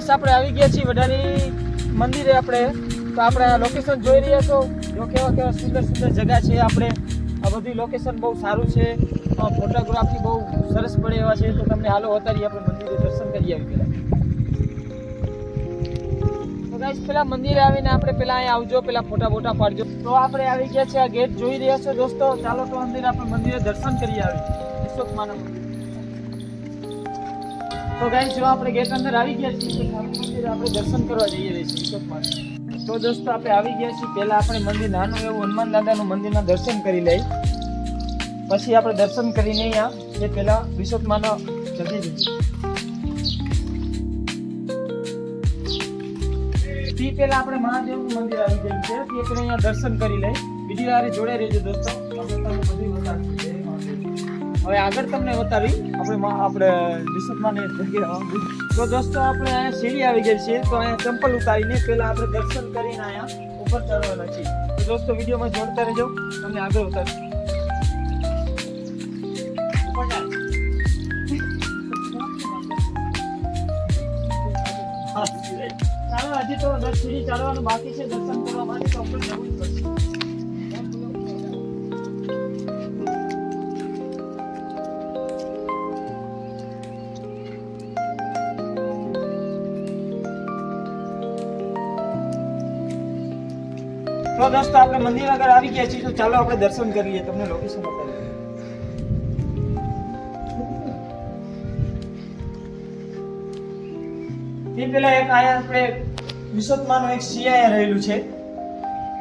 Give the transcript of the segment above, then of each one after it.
guys આપણે આવી ગયા છીએ વડારી મંદિરે આપણે તો આપણે આ લોકેશન જોઈ રહ્યા છો જો કેવા સુંદર સુંદર જગ્યા છે આપણે આ બધી લોકેશન બહુ સારું છે ફોટોગ્રાફી બહુ સરસ પડે એવા છે તો તમને હાલો અત્યારે આપણે મંદિરે દર્શન કરી આવી પહેલા તો ગાઈસ પેલા મંદિરે આવીને આપણે પેલા અહીંયા આવજો પેલા ફોટા પાડજો તો આપણે આવી ગયા છે આ ગેટ જોઈ રહ્યા છો દોસ્તો ચાલો તો અંદર આપણે મંદિરે દર્શન કરી આવી વિશ્વકર્માના મંદિર તો ગાઈસ જો આપણે ગેટ અંદર આવી ગયા છીએ તો મંદિર આપણે દર્શન કરવા જઈએ છીએ વિશ્વકર્મા તો દોસ્તો આપણે આવી ગયા છીએ પહેલા આપણે મંદિર નાનું એવું હનુમાન દાદાનું મંદિરના દર્શન કરી લઈ પછી આપણે દર્શન કરીને અહીંયા એ પહેલા વિશ્વકર્માનો જતી જઈએ તે પહેલા આપણે મહાદેવનું મંદિર આવી ગયું છે તે પહેલા અહીંયા દર્શન કરી લઈ બીજી વાર જોડે રહેજો દોસ્તો આપણે તમને બધું બતાવીશું હવે આગળ તમને બતાવી આપણે વિશ્વકર્માની જગ્યા તો દોસ્તો આપણે અહીંયા સીડી આવી ગઈ છે તો અહીંયા ચંપલ ઉતારીને પહેલા આપણે દર્શન કરીને અહીંયા ઉપર ચડવાના છીએ તો દોસ્તો વિડીયોમાં જોડતા રહેજો તમને આગળ ઉતારી ચાલો હજી તો 10 સીડી ચડવાનું બાકી છે દર્શન કરવા માટે તો આપણે જવું જ પડશે તો દોસ્તો આપણે મંદિર આગળ આવી ગયા છીએ તો ચાલો આપણે દર્શન કરી લઈએ તમને લોકેશન બતાવીએ તે પેલા એક આયા આપણે વિશ્વકર્માનું એક સિંહ રહેલું છે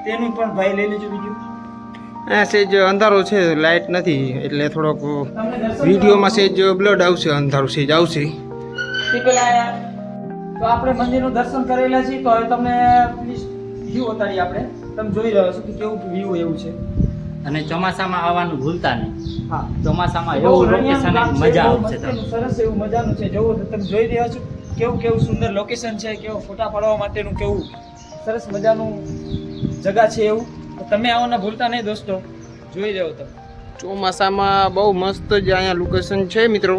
તેનું પણ ભાઈ લઈ લેજો વિડીયો આ સેજ અંધારો છે લાઇટ નથી એટલે થોડોક વિડીયોમાં સેજ બ્લડ આવશે અંધારું સેજ આવશે તે પેલા આયા તો આપણે મંદિરનું દર્શન કરેલા છીએ તો હવે તમને પ્લીઝ વ્યૂ બતાડીએ આપણે તમે જોઈ રહ્યા છો કે કેવું વ્યૂ એવું છે અને ચોમાસામાં આવવાનું ભૂલતા નહીં હા ચોમાસામાં એવું લોકેશન મજા આવશે સરસ એવું મજાનું છે જોવો તો તમે જોઈ રહ્યા છો કેવું સુંદર લોકેશન છે કેવું ફોટા પાડવા માટેનું કેવું સરસ મજાનું જગ્યા છે એવું તો તમે આવવાના ભૂલતા નહીં દોસ્તો જોઈ રહ્યો તમે ચોમાસામાં બહુ મસ્ત જ અહીંયા લોકેશન છે મિત્રો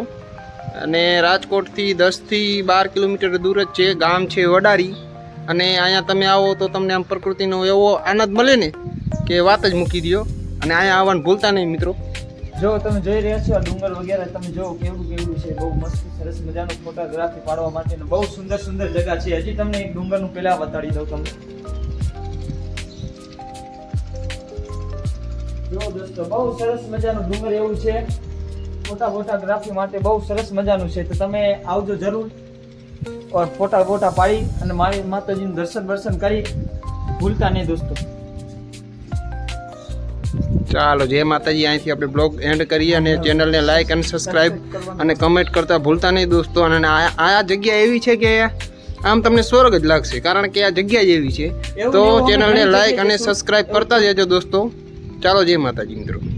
અને રાજકોટથી 10 થી 12 કિલોમીટર દૂર જ છે ગામ છે વડારી અને અહીંયા તમે આવો તો તમને આમ પ્રકૃતિનો એવો આનંદ મળે ને કે વાત જ મૂકી દો અને અહીંયા આવવાનું ભૂલતા નહીં મિત્રો જો તમે જોઈ રહ્યા છો આ ડુંગર વગેરે તમે જો કેવું છે બહુ મસ્ત સરસ મજાનું ફોટોગ્રાફી પાડવા માટેનું બહુ સુંદર જગ્યા છે હજી તમને એક ડુંગરનું પહેલા બતાડી દઉં તમને જો દોસ્તો બહુ સરસ મજાનું ડુંગર એવું છે ફોટોગ્રાફી માટે બહુ સરસ મજાનું છે તો તમે આવજો જરૂર और ફોટા પાડી અને મારી માતાજીનું દર્શન કરી ભૂલતા નહીં દોસ્તો ચાલો જય માતાજી અહીંથી આપણે બ્લોગ એન્ડ કરીએ અને ચેનલને લાઈક અને સબસ્ક્રાઈબ અને કમેન્ટ કરતા ભૂલતા નહીં દોસ્તો અને આ જગ્યા એવી છે કે આમ તમને સ્વર્ગ જ લાગશે કારણ કે આ જગ્યા જ એવી છે તો ચેનલને લાઈક અને સબસ્ક્રાઈબ કરતા જજો દોસ્તો ચાલો જય માતાજી મિત્રો